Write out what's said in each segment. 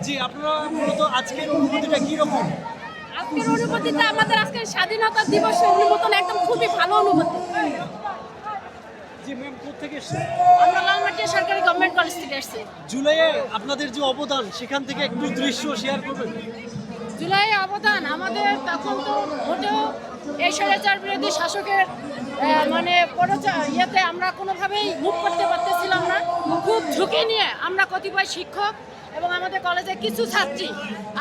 জি, আপনারা মূলত আজকের অনুভূতিটা কি রকম? আজকের অনুভূতিটা আমাদের আজকের স্বাধীনতা দিবসের অনুভূতি একদম খুবই ভালো অনুভূতি। জি ম্যাম, কোথা থেকে এসেছেন? আমরা লালমাটিয়া সরকারি গভর্নমেন্ট কলেজ থেকে এসেছি। জুলাইয়ে আপনাদের যে অবদান সেখান থেকে একটু দৃশ্য শেয়ার করবেন। জুলাই অবদান আমাদের তখন তো মোটেও এই স্বৈরাচার বিরোধী শাসকের মানে ইয়েতে আমরা কোনোভাবেই মুভ করতে পারতেছিলাম না। খুব ঝুঁকি নিয়ে আমরা কতিপয় শিক্ষক এবং আমাদের কলেজের কিছু ছাত্রী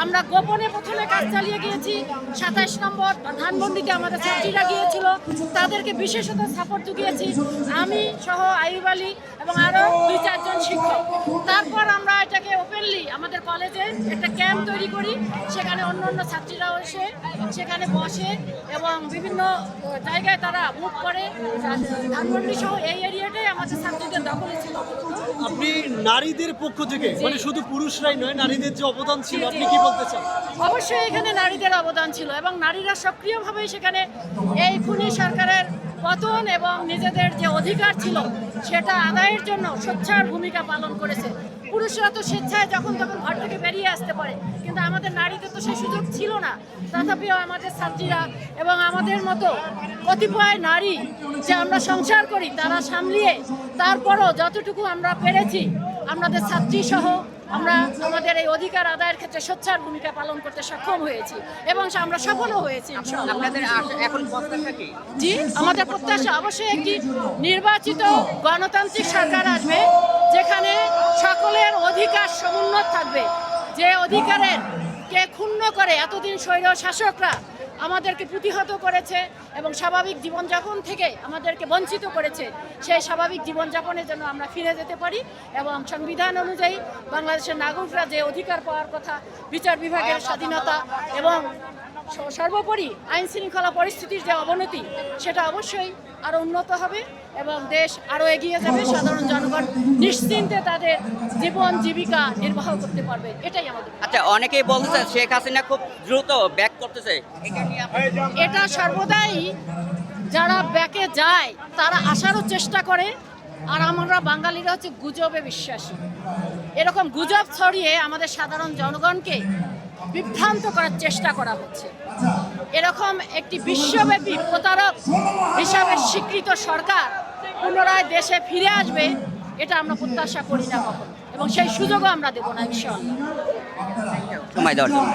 আমরা গোপনে প্রথমে কাজ চালিয়ে গিয়েছি। 27 নম্বর ধানমন্ডিতে আমাদের ছাত্রীরা গিয়েছিল, তাদেরকে বিশেষত সাপোর্ট জুগিয়েছি আমি সহ আইয়ুব আলী এবং আরও 2-4 জন শিক্ষক। তারপর আমরা এটাকে ওপেনলি আমাদের কলেজে একটা ক্যাম্প তৈরি করি, সেখানে অন্য অন্য ছাত্রীরাও এসে সেখানে বসে এবং বিভিন্ন জায়গায় তারা মুভ করে। ধানমন্ডি সহ এই এরিয়াটাই আমাদের ছাত্রীদের দখলে ছিল। আপনি নারীদের পক্ষ থেকে, মানে শুধু পুরুষরাই নয়, নারীদের যে অবদান ছিল আপনি কি বলতে চান? অবশ্যই এখানে নারীদের অবদান ছিল এবং নারীরা সক্রিয়ভাবে সেখানে এই খুনি সরকারের পতন এবং নিজেদের যে অধিকার ছিল সেটা আদায়ের জন্য সোচ্চার ভূমিকা পালন করেছে। পুরুষরা তো স্বেচ্ছায় যখন তখন ঘর থেকে বেরিয়ে আসতে পারে, কিন্তু আমাদের নারীদের তো সেই সুযোগ ছিল না। তথাপিও আমাদের ছাত্রীরা এবং আমাদের মতো কতিপয় নারী যে আমরা সংসার করি তারা সামলিয়ে তারপরও যতটুকু আমরা পেরেছি আমাদের ছাত্রী সহ আমরা আমাদের এই অধিকার আদায়ের ক্ষেত্রে সোচ্চার ভূমিকা পালন করতে সক্ষম হয়েছি এবং আমরা সফলও হয়েছি। আপনাদের এখন প্রত্যাশা কি? জি, আমাদের প্রত্যাশা অবশ্যই একটি নির্বাচিত গণতান্ত্রিক সরকার আসবে যেখানে সকলের অধিকার সমুন্নত থাকবে। যে অধিকারের কে ক্ষুণ্ণ করে এতদিন স্বৈর শাসকরা আমাদেরকে প্রতিহত করেছে এবং স্বাভাবিক জীবনযাপন থেকে আমাদেরকে বঞ্চিত করেছে, সেই স্বাভাবিক জীবনযাপনের জন্য আমরা ফিরে যেতে পারি এবং সংবিধান অনুযায়ী বাংলাদেশের নাগরিকরা যে অধিকার পাওয়ার কথা, বিচার বিভাগের স্বাধীনতা এবং সর্বোপরি আইন শৃঙ্খলা পরিস্থিতির যে অবনতি সেটা অবশ্যই আরও উন্নত হবে এবং দেশ আরও এগিয়ে যাবে। সাধারণ জনগণ নিশ্চিন্তে তাদের জীবন জীবিকা নির্বাহ করতে পারবে, এটাই আমাদের। আচ্ছা, অনেকেই বলতেছে শেখ হাসিনা খুব দ্রুত ব্যাক করতেছে, এটা সর্বদাই যারা ব্যাকে যায় তারা আসারও চেষ্টা করে, আর আমরা বাঙালিরা হচ্ছে গুজবে বিশ্বাসী। এরকম গুজব ছড়িয়ে আমাদের সাধারণ জনগণকে বিভ্রান্ত করার চেষ্টা করা হচ্ছে। এরকম একটি বিশ্বব্যাপী প্রতারক হিসাবে স্বীকৃত সরকার পুনরায় দেশে ফিরে আসবে এটা আমরা প্রত্যাশা করি না কখনো, এবং সেই সুযোগও আমরা দেব না ইনশাআল্লাহ। সময় দেওয়ার জন্য